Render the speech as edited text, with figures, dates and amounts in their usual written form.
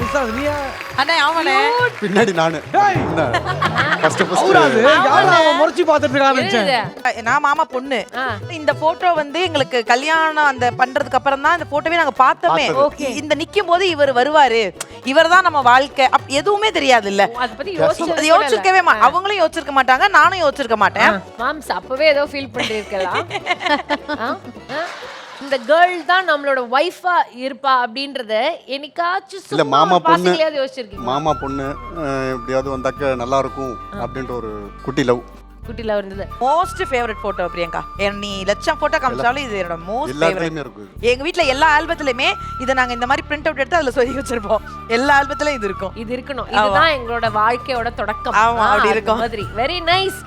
Miss ஆகுது நீ அண்ணே அவனே பின்னாடி நானு ஃபர்ஸ்ட் அவராது யாரா அவன் முறைச்சி பார்த்துட்டு இருக்கான்னு நினைச்சேன். நான் மாமா பொண்ணு. இந்த போட்டோ வந்து எங்களுக்கு கல்யாணம் அந்த பண்றதுக்கு அப்புறம் தான் இந்த போட்டோவே நாங்க பார்த்தோமே. இந்த நிக்கும் போது இவர் வருவாரு, இவர் தான் நம்ம வாழ்க்கை எதுவுமே தெரியாது இல்ல. அத பத்தி யோசிச்சிருக்கவே அவங்களும் யோசிச்சிருக்க மாட்டாங்க, நானும் யோசிச்சிருக்க மாட்டேன். மாம்ஸ் அப்பவே ஏதோ ஃபீல் பண்ணிருக்கலாம். இந்த கேர்ள் தான் நம்மளோட வைஃபா இருப்பா அப்படின்றத என்னைக்காச்சும் இல்ல மாமா பொண்ணு யோசிச்சிருக்கீங்க? மாமா பொண்ணு எப்படியாவது வந்தாக்க நல்லா இருக்கும் அப்படின்ற ஒரு குட்டி லவ் குட்டில இருந்தது. Most favourite photo Priyanka. நீ லட்சம் போட்டோ காமிச்சாலும் இது என்னோட மோஸ்ட் ஃபேவரட். இருக்கும். எங்க வீட்ல எல்லா ஆல்பத்திலயுமே இதை நாங்க இந்த மாதிரி பிரிண்ட் அவுட் எடுத்து அதுல சொல்லி வச்சிருப்போம். எல்லா ஆல்பத்திலயும் இது இருக்கும். இது இருக்கணும். இதுதான் எங்களோட வாழ்க்கையோட தொடக்கம். ஆமா அப்படி இருக்கும். Very nice.